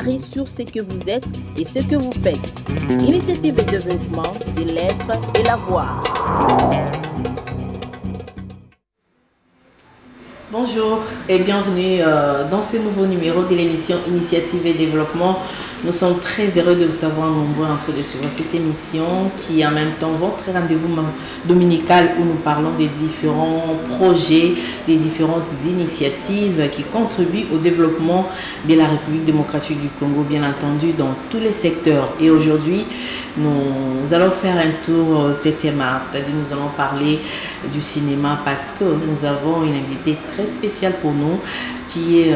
pari sur ce que vous êtes et ce que vous faites. Initiative et développement, c'est l'être et l'avoir. Bonjour et bienvenue dans ce nouveau numéro de l'émission Initiative et Développement. Nous sommes très heureux de vous savoir nombreux en train de suivre cette émission qui est en même temps votre rendez-vous dominical où nous parlons des différents projets, des différentes initiatives qui contribuent au développement de la République démocratique du Congo, bien entendu, dans tous les secteurs. Et aujourd'hui, nous allons faire un tour au 7e art, c'est-à-dire nous allons parler du cinéma parce que nous avons une invitée très spéciale pour nous qui est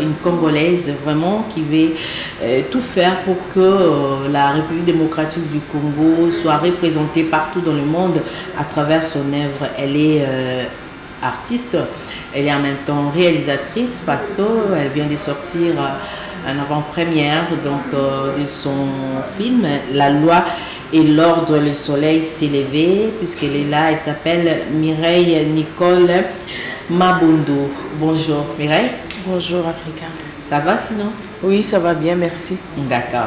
une Congolaise vraiment qui veut tout faire pour que la République démocratique du Congo soit représentée partout dans le monde à travers son œuvre. Elle est artiste, elle est en même temps réalisatrice parce qu'elle vient de sortir en avant-première de son film La loi et l'ordre, le soleil s'est levé, puisqu'elle est là. Elle s'appelle Mireille Nicole Mabundu. Bonjour Mireille. Bonjour Africa. Ça va sinon? Oui, ça va bien, merci. D'accord.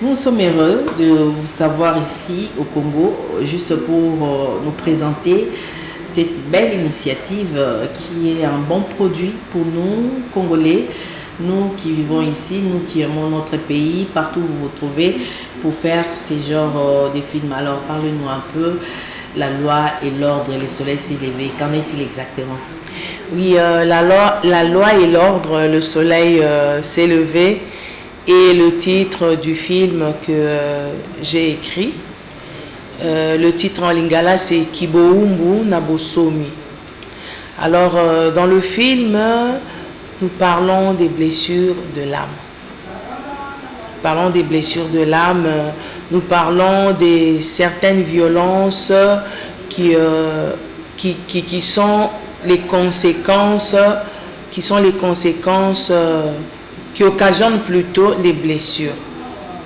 Nous sommes heureux de vous savoir ici au Congo, juste pour nous présenter cette belle initiative qui est un bon produit pour nous, Congolais, nous qui vivons ici, nous qui aimons notre pays, partout où vous vous trouvez, pour faire ces genres de films. Alors, parlez-nous un peu, La loi et l'ordre, le soleil s'est levé. Qu'en est-il exactement? Oui, la loi et l'ordre, le soleil s'est levé, et le titre du film que j'ai écrit, le titre en lingala, c'est Kiboumbu Nabosomi. Alors, dans le film, nous parlons des blessures de l'âme. Nous parlons des blessures de l'âme, nous parlons de certaines violences qui sont les conséquences, qui occasionnent plutôt les blessures.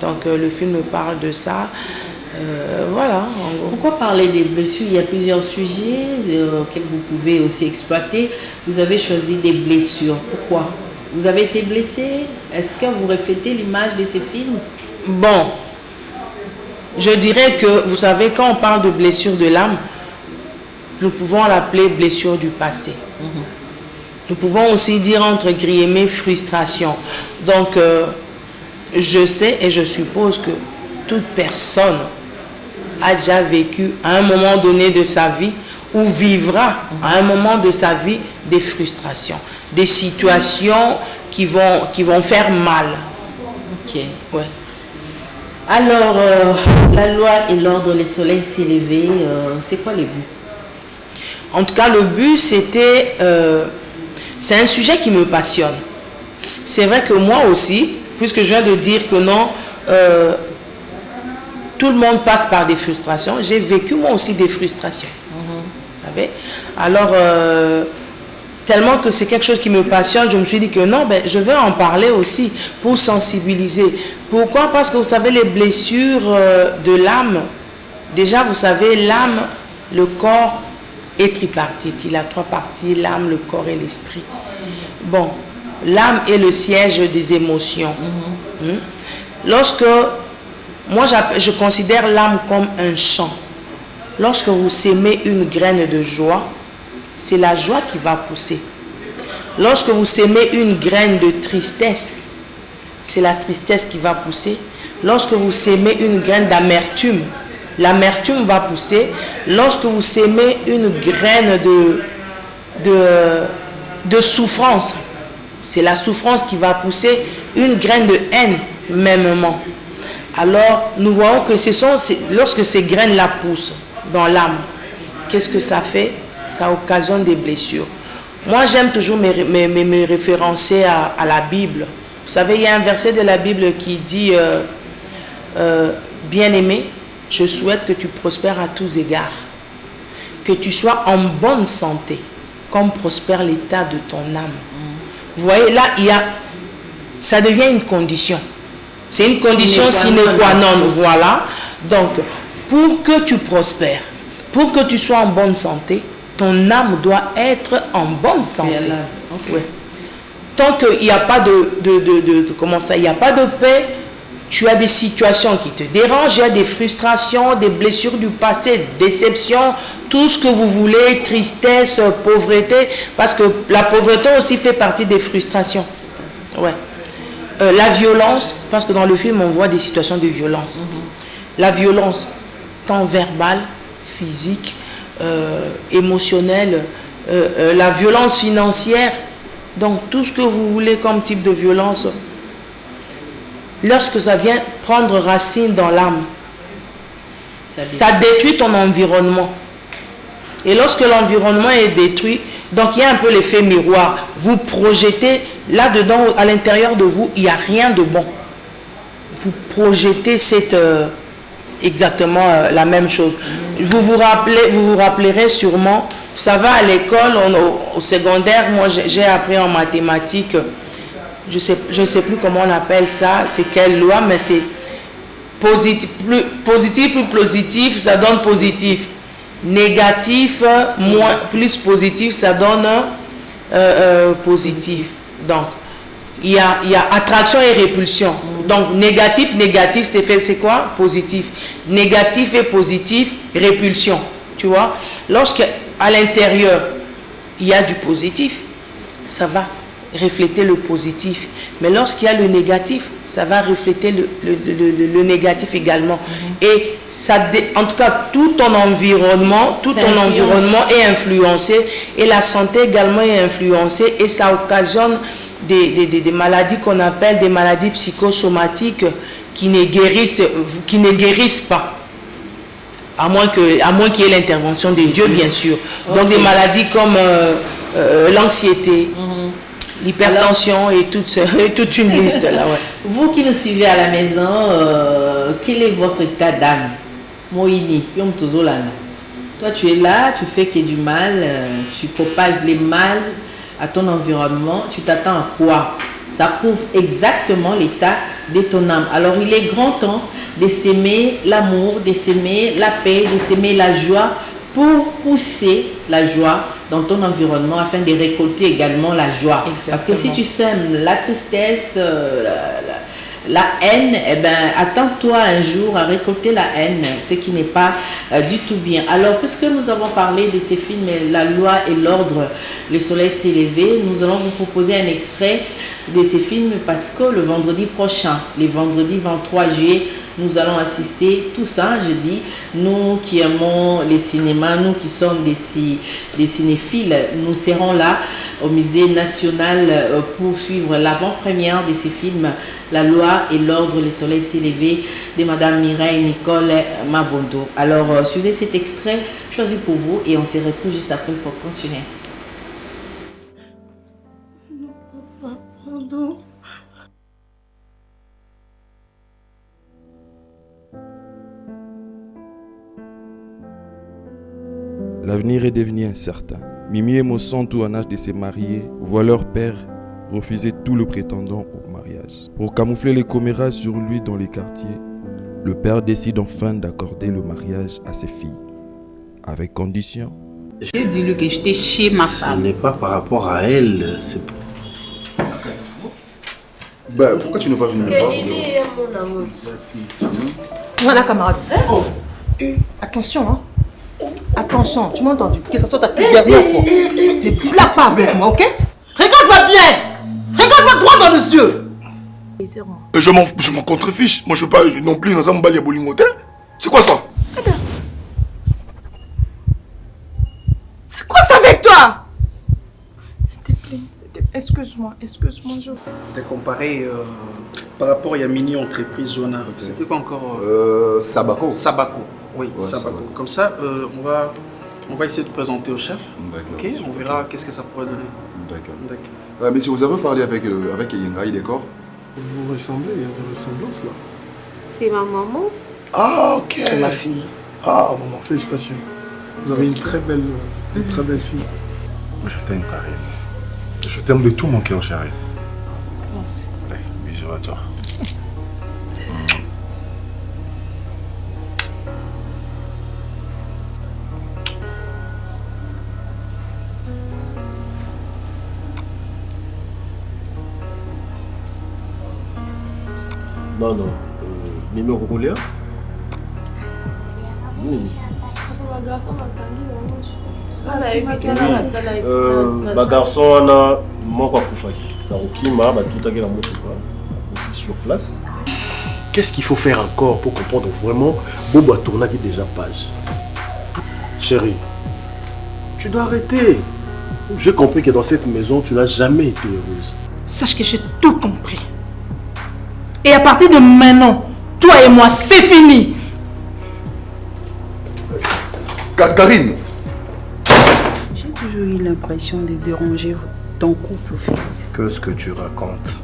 Donc le film parle de ça. Voilà. Pourquoi parler des blessures? Il y a plusieurs sujets auxquels vous pouvez aussi exploiter. Vous avez choisi des blessures. Pourquoi? Vous avez été blessé? Est-ce que vous reflétez l'image de ces films? Bon, je dirais que, vous savez, quand on parle de blessure de l'âme, nous pouvons l'appeler blessure du passé. Nous pouvons aussi dire entre guillemets frustration. Donc, je sais et je suppose que toute personne a déjà vécu à un moment donné de sa vie ou vivra à un moment de sa vie des frustrations, des situations qui vont faire mal. Ok. Ouais. Alors, la loi et l'ordre, le soleil s'est levé, c'est quoi le but? En tout cas, le but, c'est un sujet qui me passionne. C'est vrai que moi aussi, puisque je viens de dire que non, tout le monde passe par des frustrations. J'ai vécu moi aussi des frustrations. Vous savez? Alors, tellement que c'est quelque chose qui me passionne, je me suis dit que non, je vais en parler aussi pour sensibiliser. Pourquoi? Parce que vous savez, les blessures de l'âme, déjà vous savez, l'âme, le corps est tripartite. Il a 3 parties, l'âme, le corps et l'esprit. Bon, l'âme est le siège des émotions. Lorsque, moi je considère l'âme comme un champ. Lorsque vous sémez une graine de joie, c'est la joie qui va pousser. Lorsque vous sémez une graine de tristesse, c'est la tristesse qui va pousser. Lorsque vous sémez une graine d'amertume, l'amertume va pousser. Lorsque vous sémez une graine de souffrance, c'est la souffrance qui va pousser. Une graine de haine, mêmement. Alors, nous voyons que lorsque ces graines-là poussent dans l'âme, qu'est-ce que ça fait? Ça occasionne des blessures. Moi, j'aime toujours me référencer à la Bible. Vous savez, il y a un verset de la Bible qui dit bien-aimé, je souhaite que tu prospères à tous égards, que tu sois en bonne santé, comme prospère l'état de ton âme. Vous voyez, là, ça devient une condition. C'est une condition sine qua non. Voilà. Donc, pour que tu prospères, pour que tu sois en bonne santé, ton âme doit être en bonne santé. Okay. Ouais. tant qu'il n'y a pas comment ça, il n'y a pas de paix, tu as des situations qui te dérangent, il y a des frustrations, des blessures du passé, des déceptions, tout ce que vous voulez, tristesse, pauvreté, parce que la pauvreté aussi fait partie des frustrations. Ouais. La violence, parce que dans le film on voit des situations de violence. La violence, tant verbale, physique, émotionnelle, la violence financière, donc tout ce que vous voulez comme type de violence, lorsque ça vient prendre racine dans l'âme, ça détruit ton environnement. Et lorsque l'environnement est détruit, donc il y a un peu l'effet miroir. Vous projetez, là-dedans, à l'intérieur de vous, il n'y a rien de bon. Vous projetez exactement la même chose. Vous vous rappellerez sûrement, ça va à l'école, au secondaire, moi j'ai appris en mathématiques, je sais plus comment on appelle ça, c'est quelle loi, mais c'est positif plus positif, ça donne positif. Négatif, plus positif, ça donne positif. Donc, il y a attraction et répulsion. Donc, négatif, c'est quoi? Positif. Négatif et positif, répulsion. Tu vois? Lorsqu'à l'intérieur, il y a du positif, ça va refléter le positif. Mais lorsqu'il y a le négatif, ça va refléter le négatif également. Et ça, en tout cas, tout ton environnement est influencé. Et la santé également est influencée. Et ça occasionne des maladies qu'on appelle des maladies psychosomatiques qui ne guérissent pas. À moins qu'il y ait l'intervention de Dieu, bien sûr. Donc des maladies comme l'anxiété, l'hypertension et toute une liste là. Ouais. Vous qui nous suivez à la maison, quel est votre état d'âme? Moïni, toi tu es là, tu fais qu'il y ait du mal, tu propages les mal à ton environnement, tu t'attends à quoi? Ça prouve exactement l'état de ton âme. Alors il est grand temps de s'aimer l'amour, de s'aimer la paix, de s'aimer la joie pour pousser la joie dans ton environnement afin de récolter également la joie. Exactement. Parce que si tu sèmes la tristesse, la haine, eh ben, attends-toi un jour à récolter la haine, ce qui n'est pas du tout bien. Alors, puisque nous avons parlé de ces films, La loi et l'ordre, Le soleil s'est levé, nous allons vous proposer un extrait de ces films parce que le vendredi prochain, le vendredi 23 juillet, nous allons assister tous jeudi, nous qui aimons les cinémas, nous qui sommes des cinéphiles, nous serons là au musée national pour suivre l'avant-première de ces films, La loi et l'ordre, Le soleil s'est levé, de Madame Mireille Nicole Mabondo. Alors suivez cet extrait choisi pour vous et on se retrouve juste après pour continuer. Pardon. L'avenir est devenu incertain. Mimi et Mosantou, en âge de se marier, voient leur père refuser tout le prétendant au mariage. Pour camoufler les commérages sur lui dans les quartiers, le père décide enfin d'accorder le mariage à ses filles. Avec condition. J'ai dit lui que j'étais chez ma femme. Ce n'est pas par rapport à elle, c'est... Bah, pourquoi tu n'es pas venu me voir? Voilà, camarade. Oh. Attention, hein. Attention, tu m'as entendu? Que ça soit ta toute dernière fois. Ne blague pas avec moi, ok? Regarde-moi bien! Regarde-moi droit dans les yeux! Je m'en contrefiche. Moi, je veux pas non plus dans un bal bolingoté. C'est quoi ça? C'est quoi ça avec toi? S'il te plaît, excuse-moi, je... T'es comparé par rapport à Mini Entreprise Zona. Okay. C'était quoi encore Sabaco. Sabaco. Oui, ouais, Sabaco. Comme ça, on va essayer de présenter au chef. Ok, on verra qu'est-ce que ça pourrait donner. D'accord. Mais si vous avez parlé avec Yenga, il est corps? Vous ressemblez, il y a des ressemblances là. C'est ma maman. Ah, ok. C'est ma fille. Ah, maman, félicitations. Vous avez une très belle fille. Je t'aime, Karine. Je t'aime de tout mon cœur, chérie. Merci. Allez, bisous à toi. Non, non. Numéro Congolais. Garçon, on a mon sur place. Qu'est-ce qu'il faut faire encore pour comprendre vraiment Bobo a tourné déjà page? Chérie, tu dois arrêter. J'ai compris que dans cette maison, tu n'as jamais été heureuse. Sache que j'ai tout compris. Et à partir de maintenant, toi et moi, c'est fini. Karine. J'ai toujours eu l'impression de déranger ton couple, au fait. Qu'est-ce que tu racontes?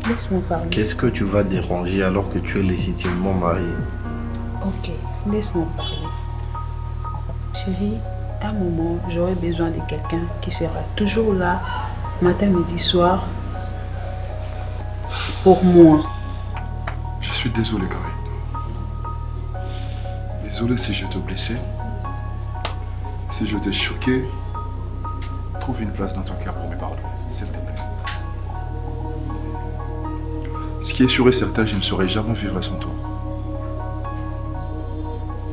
Laisse-moi parler. Qu'est-ce que tu vas déranger alors que tu es légitimement marié? Ok, laisse-moi parler. Chérie, à un moment, j'aurai besoin de quelqu'un qui sera toujours là, matin, midi, soir, pour moi. Je suis désolé, Karine. Désolé si je t'ai blessé. Si je t'ai choqué. Trouve une place dans ton cœur pour me pardonner, s'il te plaît. Ce qui est sûr et certain, je ne saurais jamais vivre sans toi.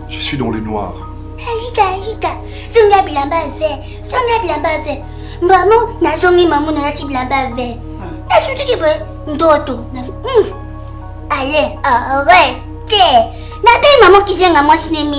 Je suis dans le noir. Allez, arrête. Maman qui s'est moi cinéma,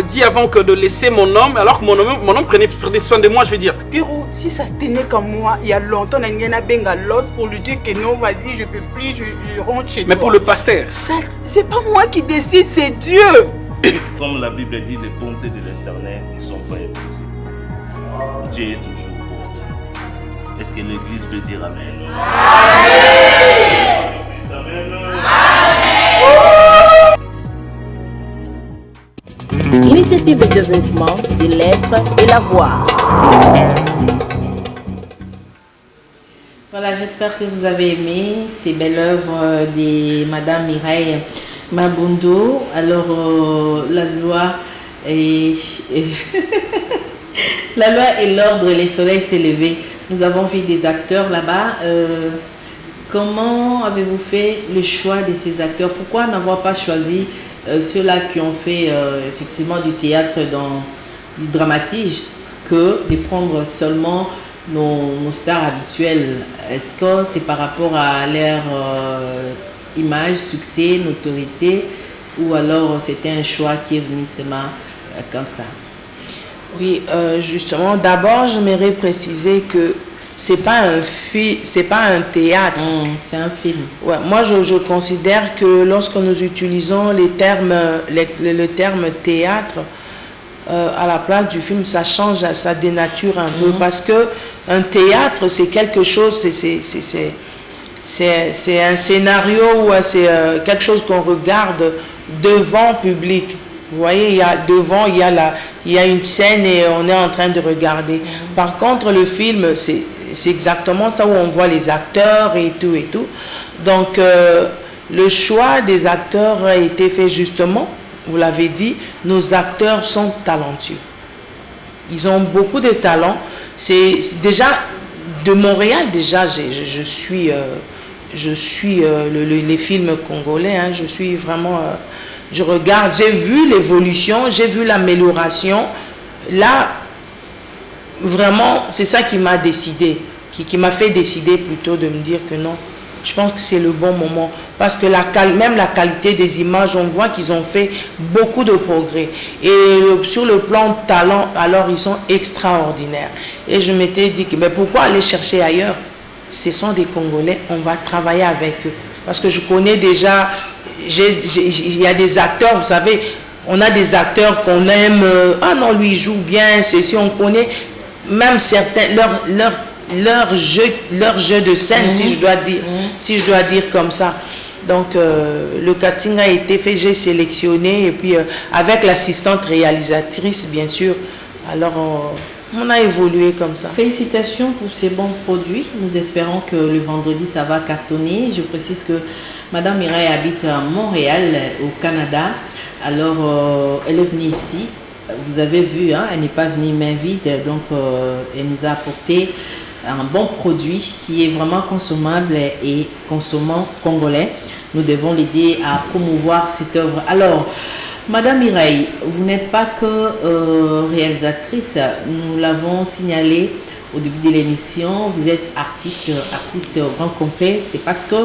Dis avant que de laisser mon homme, alors que mon homme prenait soin de moi, je veux dire. Piro, si ça tenait comme moi, il y a longtemps, on a une bengalos pour lui dire que non, vas-y, je peux plus, je rentre chez toi. Mais pour le pasteur. C'est pas moi qui décide, c'est Dieu. Comme la Bible dit, les bontés de l'Éternel ne sont pas épuisées. Dieu est toujours bon. Est-ce que l'Église peut dire Amen? Initiative et développement, c'est l'être et la voix. Voilà, j'espère que vous avez aimé ces belles œuvres de Madame Mireille Mabondo. Alors, la loi et la loi et l'ordre, les soleils s'est levé. Nous avons vu des acteurs là-bas. Comment avez-vous fait le choix de ces acteurs? Pourquoi n'avoir pas choisi ceux-là qui ont fait effectivement du théâtre, du dramatique, que de prendre seulement nos stars habituelles? Est-ce que c'est par rapport à leur image, succès, notoriété, ou alors c'était un choix qui est venu seulement comme ça? Oui, justement, d'abord, j'aimerais préciser que c'est pas un théâtre. C'est un film. Ouais, moi, je considère que lorsque nous utilisons le terme théâtre à la place du film, ça change, ça dénature un peu, parce que un théâtre, c'est quelque chose, c'est un scénario ou c'est quelque chose qu'on regarde devant public. Vous voyez, il y a une scène et on est en train de regarder. Par contre, le film, c'est exactement ça, où on voit les acteurs et tout et tout. Donc, le choix des acteurs a été fait justement, vous l'avez dit, nos acteurs sont talentueux. Ils ont beaucoup de talent. C'est déjà, de Montréal, déjà, je suis les films congolais, hein, je suis vraiment... je regarde, j'ai vu l'évolution, j'ai vu l'amélioration. Là, vraiment, c'est ça qui m'a décidé, qui m'a fait décider plutôt de me dire que non, je pense que c'est le bon moment. Parce que même la qualité des images, on voit qu'ils ont fait beaucoup de progrès. Et sur le plan talent, alors ils sont extraordinaires. Et je m'étais dit que mais pourquoi aller chercher ailleurs? Ce sont des Congolais, on va travailler avec eux. Parce que je connais déjà... il y a des acteurs, vous savez, on a des acteurs qu'on aime, ah non, lui il joue bien, si on connaît même certains, leur jeu de scène, si je dois dire comme ça. Donc le casting a été fait, j'ai sélectionné, et puis avec l'assistante réalisatrice, bien sûr, alors on a évolué comme ça. Félicitations pour ces bons produits. Nous espérons que le vendredi ça va cartonner. Je précise que Madame Mireille habite à Montréal, au Canada. Alors, elle est venue ici vous avez vu, hein, elle n'est pas venue main vide, donc elle nous a apporté un bon produit qui est vraiment consommable et consommant congolais. Nous devons l'aider à promouvoir cette œuvre. Alors, Madame Mireille, vous n'êtes pas que réalisatrice, nous l'avons signalé au début de l'émission, vous êtes artiste au grand complet. C'est parce que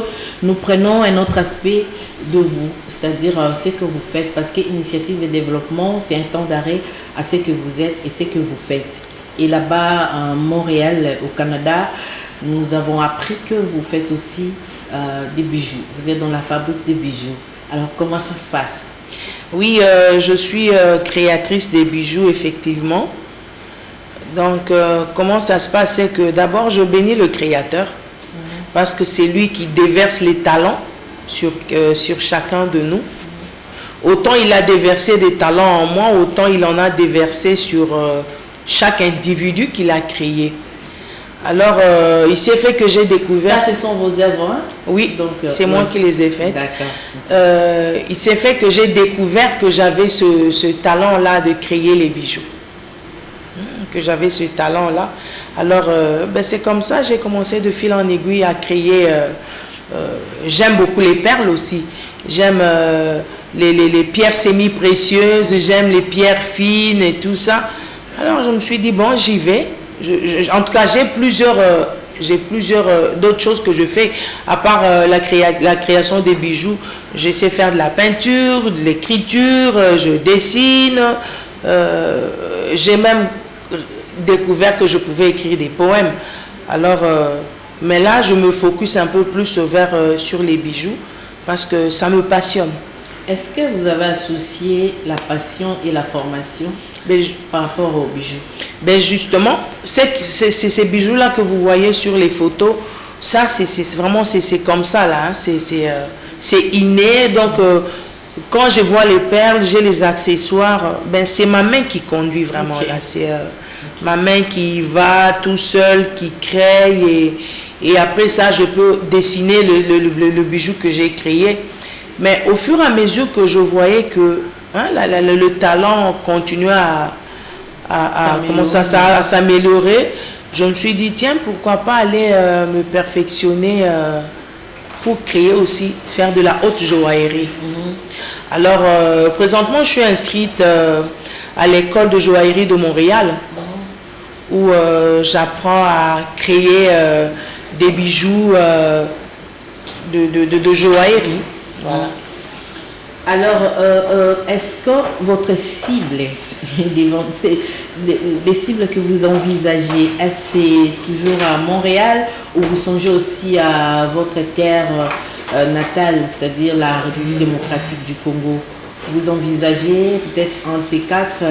nous prenons un autre aspect de vous, c'est-à-dire ce que vous faites, parce que Initiative et Développement, c'est un temps d'arrêt à ce que vous êtes et ce que vous faites. Et là-bas, à Montréal, au Canada, nous avons appris que vous faites aussi des bijoux. Vous êtes dans la fabrique de bijoux. Alors, comment ça se passe? Oui, je suis créatrice des bijoux, effectivement. Donc, comment ça se passe? C'est que d'abord, je bénis le créateur, parce que c'est lui qui déverse les talents sur chacun de nous. Autant il a déversé des talents en moi, autant il en a déversé sur chaque individu qu'il a créé. Alors, il s'est fait que j'ai découvert... Ça, ce sont vos œuvres, hein? Oui, c'est moi qui les ai faites. D'accord. Il s'est fait que j'ai découvert que j'avais ce talent-là de créer les bijoux. Que j'avais ce talent-là. Alors, c'est comme ça, j'ai commencé de fil en aiguille à créer... j'aime beaucoup les perles aussi. J'aime les pierres semi-précieuses, j'aime les pierres fines et tout ça. Alors, je me suis dit, bon, j'y vais. En tout cas, j'ai plusieurs d'autres choses que je fais. À part la création des bijoux, j'essaie de faire de la peinture, de l'écriture, je dessine. J'ai même découvert que je pouvais écrire des poèmes. Alors, mais là, je me focus un peu plus sur les bijoux parce que ça me passionne. Est-ce que vous avez associé la passion et la formation par rapport aux bijoux? Justement, ces bijoux-là que vous voyez sur les photos, ça, c'est vraiment comme ça, là. Hein. C'est inné. Donc, quand je vois les perles, j'ai les accessoires, c'est ma main qui conduit vraiment. Okay. Là. C'est ma main qui va tout seul, qui crée. Et après ça, je peux dessiner le bijou que j'ai créé. Mais au fur et à mesure que je voyais que le talent continuait à s'améliorer, je me suis dit, tiens, pourquoi pas aller me perfectionner pour créer aussi, faire de la haute joaillerie. Alors, présentement, je suis inscrite à l'école de joaillerie de Montréal, où j'apprends à créer des bijoux de joaillerie. Voilà. Alors, est-ce que votre cible, les cibles que vous envisagez, est-ce que c'est toujours à Montréal ou vous songez aussi à votre terre natale, c'est-à-dire la République démocratique du Congo? Vous envisagez peut-être un de ces quatre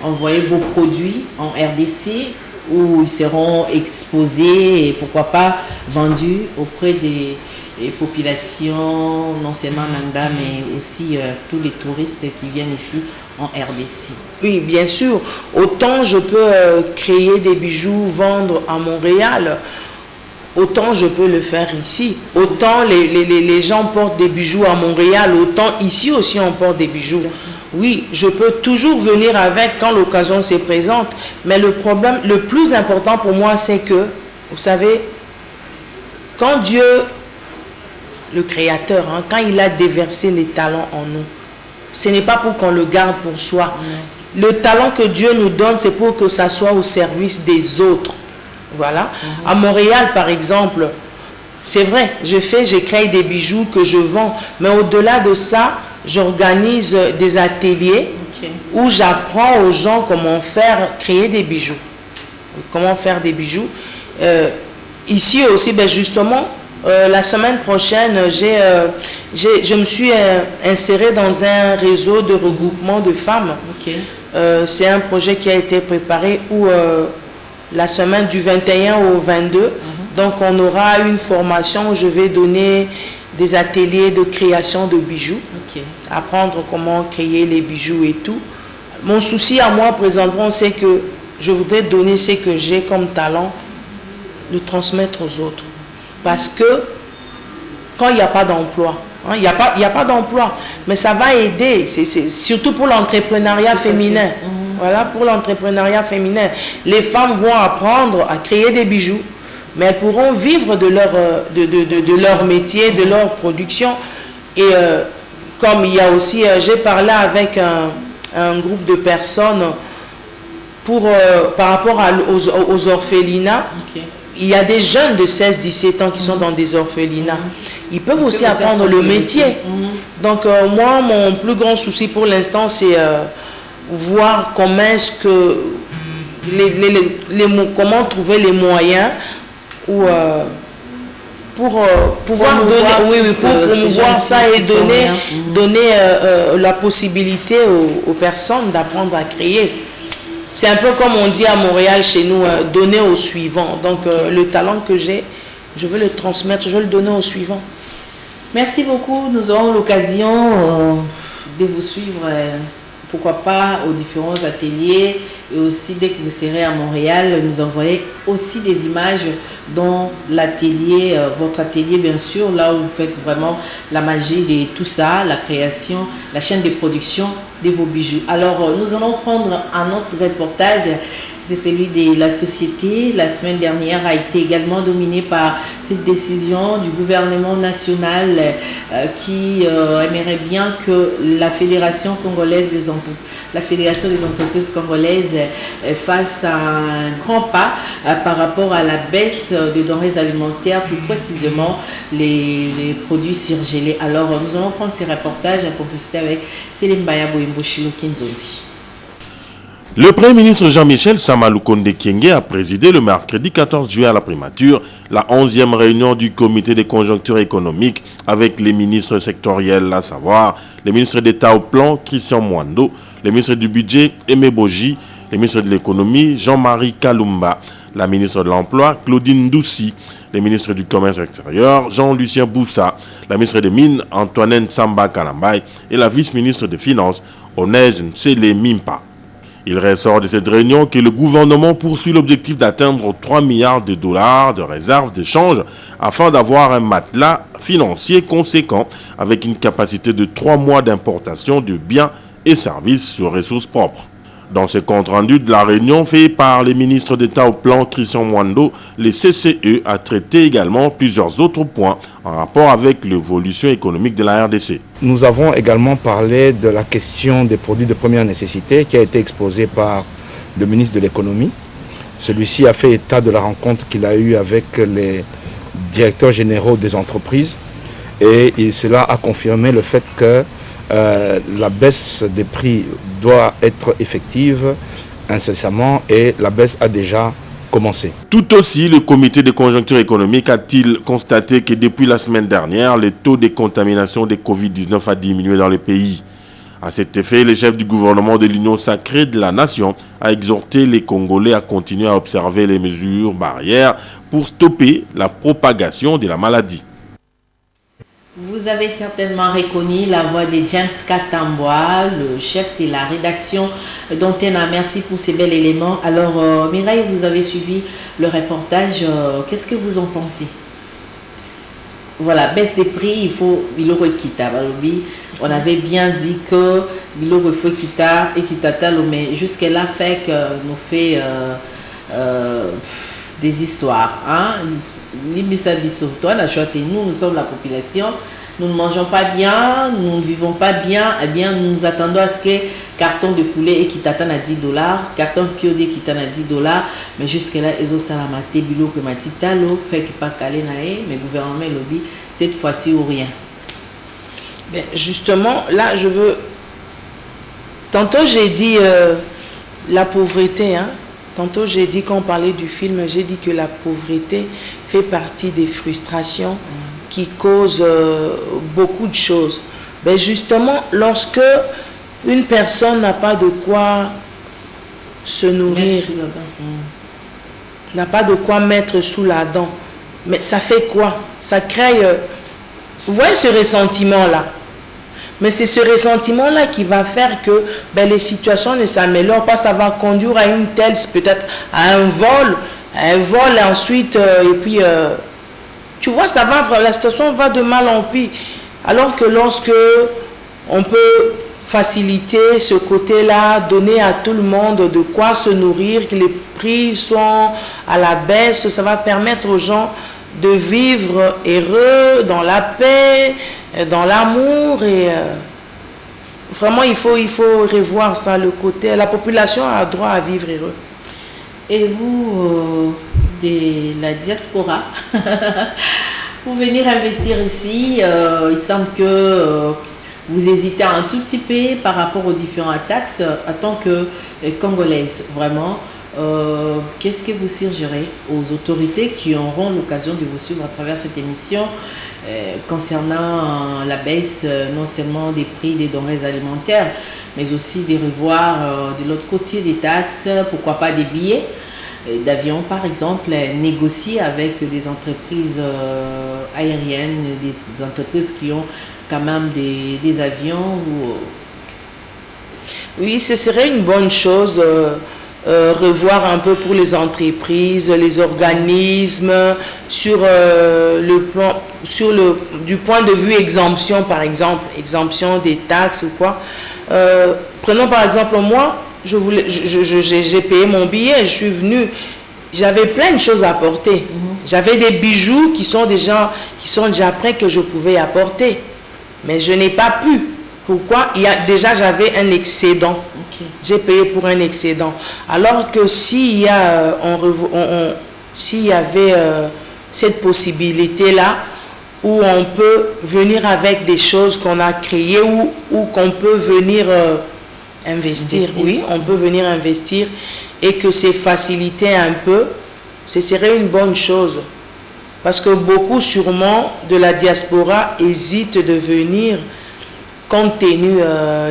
envoyer vos produits en RDC où ils seront exposés et pourquoi pas vendus auprès des populations, non seulement Nanda, mais aussi tous les touristes qui viennent ici en RDC. Oui, bien sûr. Autant je peux créer des bijoux, vendre à Montréal, autant je peux le faire ici. Autant les gens portent des bijoux à Montréal, autant ici aussi on porte des bijoux. Oui, je peux toujours venir avec quand l'occasion se présente. Mais le problème, le plus important pour moi, c'est que, vous savez, quand Dieu, le Créateur, quand il a déversé les talents en nous, ce n'est pas pour qu'on le garde pour soi. Le talent que Dieu nous donne, c'est pour que ça soit au service des autres. Voilà. À Montréal, par exemple, c'est vrai, je crée des bijoux que je vends. Mais au-delà de ça, j'organise des ateliers où j'apprends aux gens comment créer des bijoux. Comment faire des bijoux. Ici aussi, justement, la semaine prochaine, je me suis insérée dans un réseau de regroupement de femmes. C'est un projet qui a été préparé où la semaine du 21 au 22, donc on aura une formation où je vais donner des ateliers de création de bijoux, apprendre comment créer les bijoux et tout. Mon souci à moi présentement, c'est que je voudrais donner ce que j'ai comme talent, le transmettre aux autres. Parce que quand il n'y a pas d'emploi, il n'y a pas d'emploi, mais ça va aider, c'est surtout pour l'entrepreneuriat féminin. Voilà, pour l'entrepreneuriat féminin. Les femmes vont apprendre à créer des bijoux, mais elles pourront vivre de leur métier, de leur production. Et comme il y a aussi, j'ai parlé avec un groupe de personnes par rapport aux orphelinats. Okay. Il y a des jeunes de 16-17 ans qui sont dans des orphelinats. Ils peuvent aussi apprendre le métier. Donc moi, mon plus grand souci pour l'instant, c'est voir comment est-ce que comment trouver les moyens ou pour pouvoir promouvoir ça et donner la possibilité aux personnes d'apprendre à créer. C'est un peu comme on dit à Montréal chez nous, donner au suivant. Donc le talent que j'ai, je veux le transmettre, je veux le donner au suivant. Merci beaucoup. Nous aurons l'occasion de vous suivre, pourquoi pas, aux différents ateliers. Et aussi, dès que vous serez à Montréal, nous envoyer aussi des images dans l'atelier, votre atelier bien sûr, là où vous faites vraiment la magie de tout ça, la création, la chaîne de production de vos bijoux. Alors, nous allons prendre un autre reportage. C'est celui de la société. La semaine dernière a été également dominée par cette décision du gouvernement national qui aimerait bien que la Fédération congolaise la Fédération des entreprises congolaises fasse un grand pas par rapport à la baisse des denrées alimentaires, plus précisément les produits surgelés. Alors, nous allons prendre ces reportages en complicité avec Céline Bayabo et Mboshilo Kinzozi. Le Premier ministre Jean-Michel Samalukonde Kyenge a présidé le mercredi 14 juillet à la primature la 11e réunion du comité des conjonctures économiques avec les ministres sectoriels, à savoir les ministres d'État au plan Christian Mwando, les ministres du budget Aimé Boji, les ministres de l'économie Jean-Marie Kalumba, la ministre de l'Emploi Claudine Doussi, les ministres du commerce extérieur Jean-Lucien Boussa, la ministre des Mines Antoinette Samba Kalambay et la vice-ministre des Finances Onej Nsele Mimpa. Il ressort de cette réunion que le gouvernement poursuit l'objectif d'atteindre 3 milliards de dollars de réserves d'échange afin d'avoir un matelas financier conséquent avec une capacité de 3 mois d'importation de biens et services sur ressources propres. Dans ce compte-rendu de la réunion fait par les ministres d'État au plan Christian Mwando, le CCE a traité également plusieurs autres points en rapport avec l'évolution économique de la RDC. Nous avons également parlé de la question des produits de première nécessité qui a été exposée par le ministre de l'économie. Celui-ci a fait état de la rencontre qu'il a eue avec les directeurs généraux des entreprises et cela a confirmé le fait que la baisse des prix doit être effective incessamment et la baisse a déjà commencé. Tout aussi, le comité de conjoncture économique a-t-il constaté que depuis la semaine dernière, le taux de contamination de Covid-19 a diminué dans le pays. À cet effet, le chef du gouvernement de l'Union sacrée de la nation a exhorté les Congolais à continuer à observer les mesures barrières pour stopper la propagation de la maladie. Vous avez certainement reconnu la voix de James Katambwa, le chef de la rédaction d'Antena. Merci pour ces bels éléments. Alors, Mireille, vous avez suivi le reportage. Qu'est-ce que vous en pensez? Voilà, baisse des prix, il faut Biloro Kita. On avait bien dit que Biloro faut Kita et Kitata, mais jusque-là, fait que nous fait des histoires. Hein? Nous sommes la population, nous ne mangeons pas bien, nous ne vivons pas bien, eh bien nous attendons à ce que carton de poulet et qui t'attend à $10, carton piodé qui t'attend à $10, mais jusque-là, ils ont salamate, bilo que matitalo, fait que pas calé naé, mais gouvernement lobby, cette fois-ci ou rien. Ben justement, là, je veux... Tantôt, j'ai dit la pauvreté, hein. Tantôt, j'ai dit, quand on parlait du film, j'ai dit que la pauvreté fait partie des frustrations qui causent beaucoup de choses. Ben justement, lorsque une personne n'a pas de quoi se nourrir, n'a pas de quoi mettre sous la dent, mais ça fait quoi? Ça crée... vous voyez ce ressentiment-là? Mais c'est ce ressentiment-là qui va faire que les situations ne s'améliorent pas. Ça va conduire à une telle, peut-être à un vol et ensuite, et puis, tu vois, la situation va de mal en pis. Alors que lorsque on peut faciliter ce côté-là, donner à tout le monde de quoi se nourrir, que les prix sont à la baisse. Ça va permettre aux gens de vivre heureux, dans la paix, dans l'amour. Et vraiment, il faut revoir ça, le côté. La population a droit à vivre heureux. Et vous, de la diaspora, pour venir investir ici, il semble que vous hésitez un tout petit peu par rapport aux différentes taxes en tant que Congolaise, vraiment. Qu'est-ce que vous suggérez aux autorités qui auront l'occasion de vous suivre à travers cette émission concernant la baisse non seulement des prix des denrées alimentaires, mais aussi de revoir de l'autre côté des taxes, pourquoi pas des billets d'avion par exemple, négocier avec des entreprises aériennes, des entreprises qui ont quand même des avions ou... Oui, ce serait une bonne chose revoir un peu pour les entreprises, les organismes sur le plan, du point de vue exemption par exemple, exemption des taxes ou quoi. Prenons par exemple moi, j'ai payé mon billet, je suis venu, j'avais plein de choses à apporter. J'avais des bijoux qui sont déjà prêts que je pouvais apporter, mais je n'ai pas pu. Pourquoi? Déjà j'avais un excédent. Okay. J'ai payé pour un excédent. Alors que s'il y avait cette possibilité-là, où on peut venir avec des choses qu'on a créées ou qu'on peut venir investir. Oui, on peut venir investir et que c'est facilité un peu, ce serait une bonne chose. Parce que beaucoup sûrement de la diaspora hésitent de venir compte tenu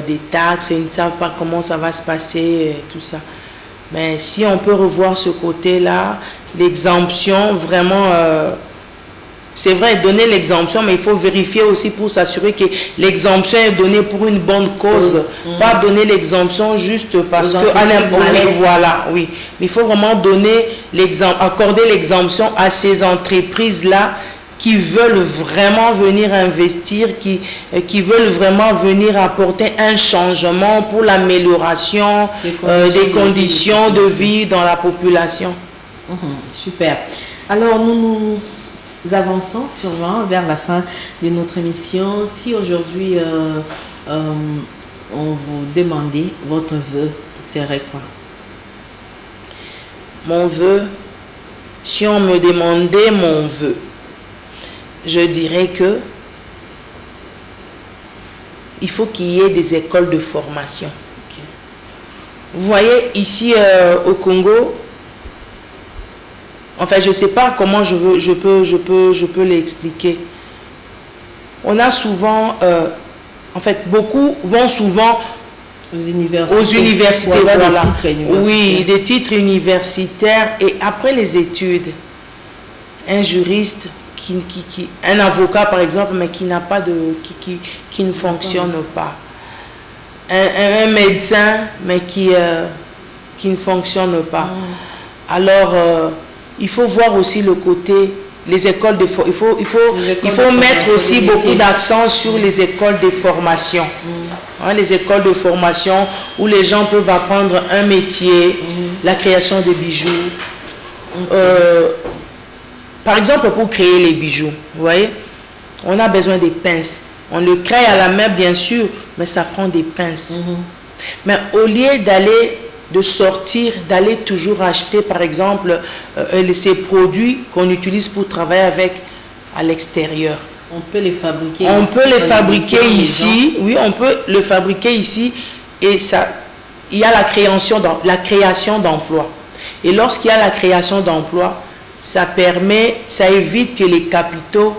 des taxes, ils ne savent pas comment ça va se passer, et tout ça. Mais si on peut revoir ce côté-là, l'exemption, vraiment, c'est vrai, donner l'exemption, mais il faut vérifier aussi pour s'assurer que l'exemption est donnée pour une bonne cause. Pas donner l'exemption juste parce que... Voilà, oui. Mais il faut vraiment accorder l'exemption à ces entreprises-là qui veulent vraiment venir investir, qui veulent vraiment venir apporter un changement pour l'amélioration des conditions de vie dans la population. Super. Alors, nous avançons sûrement vers la fin de notre émission. Si aujourd'hui, on vous demandait votre vœu, serait quoi? Mon vœu, si on me demandait mon vœu, je dirais que il faut qu'il y ait des écoles de formation. Okay. Vous voyez, ici au Congo, enfin, je ne sais pas comment je peux l'expliquer. On a souvent, en fait, beaucoup vont souvent aux universités, voilà. Des titres universitaires. Oui, des titres universitaires. Et après les études, un juriste, un avocat par exemple, mais qui n'a pas qui ne fonctionne pas. Un médecin, mais qui ne fonctionne pas. Alors, il faut voir aussi le côté, les écoles de formation. Il faut mettre aussi beaucoup d'accent sur les écoles de formation. Les écoles de formation où les gens peuvent apprendre un métier, la création de bijoux. Par exemple, pour créer les bijoux, vous voyez, on a besoin des pinces. On le crée à la main, bien sûr, mais ça prend des pinces. Mais au lieu d'aller toujours acheter, par exemple, ces produits qu'on utilise pour travailler avec à l'extérieur. On peut les fabriquer ici. On peut les fabriquer ici, oui, on peut le fabriquer ici, et ça, il y a la création d'emplois. Et lorsqu'il y a la création d'emplois, ça évite que les capitaux,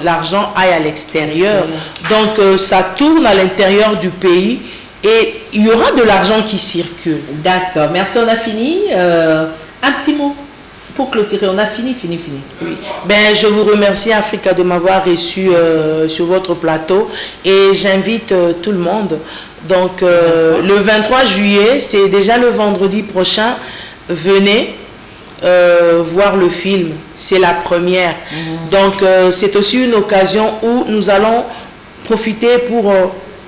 l'argent aille à l'extérieur. Donc ça tourne à l'intérieur du pays et il y aura de l'argent qui circule. D'accord, merci, on a fini. Un petit mot pour clôturer, on a fini. Oui. Ben, je vous remercie Africa de m'avoir reçu sur votre plateau et j'invite tout le monde. Donc le 23 juillet, c'est déjà le vendredi prochain, venez voir le film, c'est la première. Donc c'est aussi une occasion où nous allons profiter pour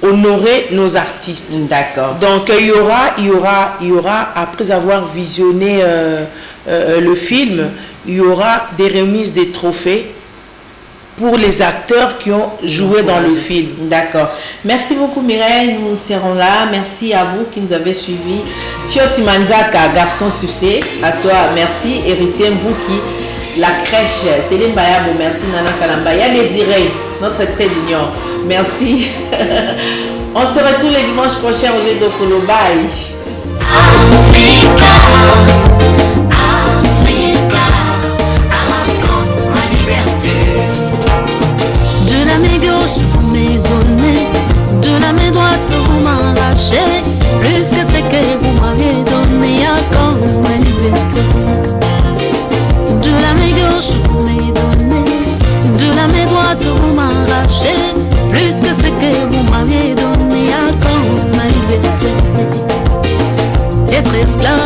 honorer nos artistes. D'accord. Donc il y aura, après avoir visionné le film, il y aura des remises des trophées pour les acteurs qui ont joué dans le film. D'accord. Merci beaucoup Mireille, nous serons là. Merci à vous qui nous avez suivis. Fioti Manzaka, garçon succès. À toi, merci. Héritier Mbouki, la crèche. Céline Bayabo, merci Nana Kalambaya. Désiré, notre trait d'union. Merci. On se retrouve les dimanches prochains aux Edokolo. Bye. De la main gauche vous m'avez donné, de la main droite vous m'arrachez, plus que ce que vous m'avez donné à quand ma liberté. De la main gauche vous m'avez donné, de la main droite vous m'arrachez, plus que ce que vous m'avez donné à quand ma liberté. Être esclave